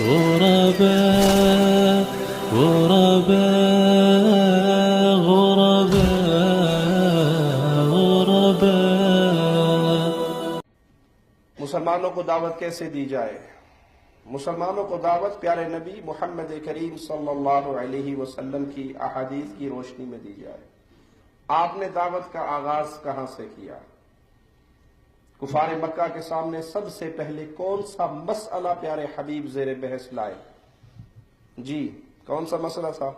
غرباء غرباء غرباء غرباء. مسلمانوں کو دعوت کیسے دی جائے؟ مسلمانوں کو دعوت پیارے نبی محمد کریم صلی اللہ علیہ وسلم کی احادیث کی روشنی میں دی جائے. آپ نے دعوت کا آغاز کہاں سے کیا؟ کفار مکہ کے سامنے سب سے پہلے کون سا مسئلہ پیارے حبیب زیر بحث لائے؟ جی کون سا مسئلہ تھا؟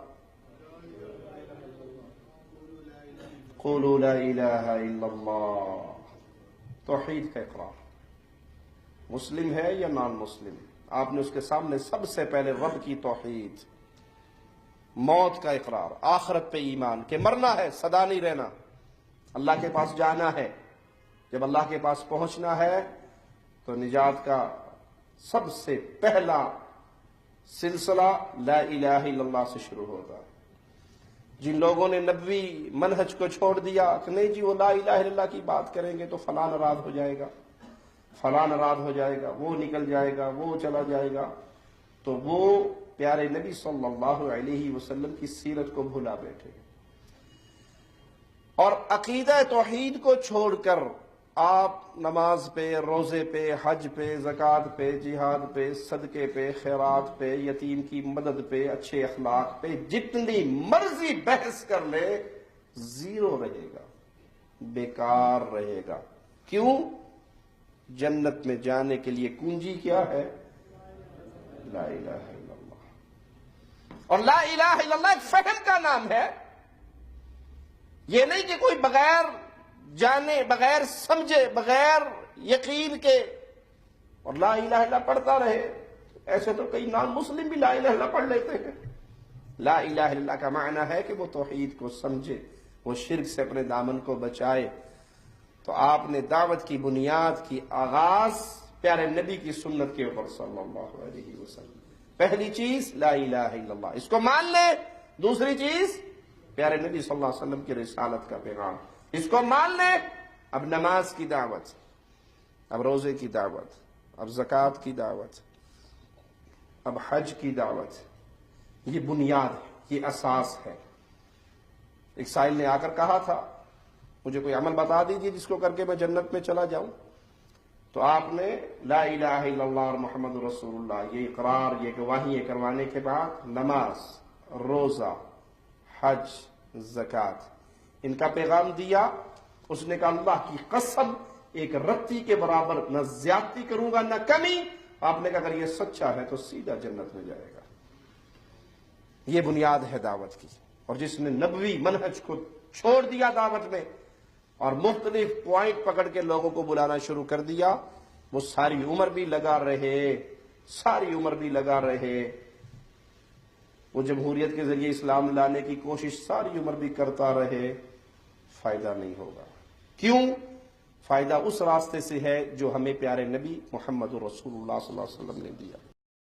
قولوا لا الہ الا اللہ، توحید کا اقرار. مسلم ہے یا نان مسلم، آپ نے اس کے سامنے سب سے پہلے رب کی توحید، موت کا اقرار، آخرت پہ ایمان کہ مرنا ہے، سدا نہیں رہنا، اللہ کے پاس جانا ہے. جب اللہ کے پاس پہنچنا ہے تو نجات کا سب سے پہلا سلسلہ لا الہ الا اللہ سے شروع ہوگا. جن لوگوں نے نبوی منہج کو چھوڑ دیا کہ نہیں جی وہ لا الہ الا اللہ کی بات کریں گے تو فلاں ناراض ہو جائے گا، فلاں ناراض ہو جائے گا، وہ نکل جائے گا، وہ چلا جائے گا، تو وہ پیارے نبی صلی اللہ علیہ وسلم کی سیرت کو بھلا بیٹھے. اور عقیدہ توحید کو چھوڑ کر آپ نماز پہ، روزے پہ، حج پہ، زکوٰۃ پہ، جہاد پہ، صدقے پہ، خیرات پہ، یتیم کی مدد پہ، اچھے اخلاق پہ جتنی مرضی بحث کر لے زیرو رہے گا، بیکار رہے گا. کیوں؟ جنت میں جانے کے لیے کنجی کیا ہے؟ لا الہ الا اللہ. اور لا الہ الا اللہ ایک فہم کا نام ہے، یہ نہیں کہ کوئی بغیر جانے، بغیر سمجھے، بغیر یقین کے اور لا الہ الا اللہ پڑھتا رہے. ایسے تو کئی نان مسلم بھی لا الہ الا اللہ پڑھ لیتے ہیں. لا الہ الا اللہ کا معنی ہے کہ وہ توحید کو سمجھے، وہ شرک سے اپنے دامن کو بچائے. تو آپ نے دعوت کی بنیاد کی آغاز پیارے نبی کی سنت کے اوپر صلی اللہ علیہ وسلم. پہلی چیز لا الہ الا اللہ، اس کو مان لیں. دوسری چیز پیارے نبی صلی اللہ علیہ وسلم کی رسالت کا پیغام، اس کو مان لیں. اب نماز کی دعوت، اب روزے کی دعوت، اب زکوٰۃ کی دعوت، اب حج کی دعوت. یہ بنیاد ہے، یہ اساس ہے. ایک سائل نے آ کر کہا تھا مجھے کوئی عمل بتا دیجیے جس کو کر کے میں جنت میں چلا جاؤں. تو آپ نے لا الہ الا اللہ اور محمد رسول اللہ یہ اقرار، یہ گواہی کروانے کے بعد نماز، روزہ، حج، زکوٰۃ ان کا پیغام دیا. اس نے کہا اللہ کی قسم ایک رتی کے برابر نہ زیادتی کروں گا نہ کمی. آپ نے کہا اگر یہ سچا ہے تو سیدھا جنت میں جائے گا. یہ بنیاد ہے دعوت کی. اور جس نے نبوی منہج کو چھوڑ دیا دعوت میں اور مختلف پوائنٹ پکڑ کے لوگوں کو بلانا شروع کر دیا، وہ ساری عمر بھی لگا رہے، ساری عمر بھی لگا رہے. وہ جمہوریت کے ذریعے اسلام لانے کی کوشش ساری عمر بھی کرتا رہے، فائدہ نہیں ہوگا. کیوں؟ فائدہ اس راستے سے ہے جو ہمیں پیارے نبی محمد رسول اللہ صلی اللہ علیہ وسلم نے دیا.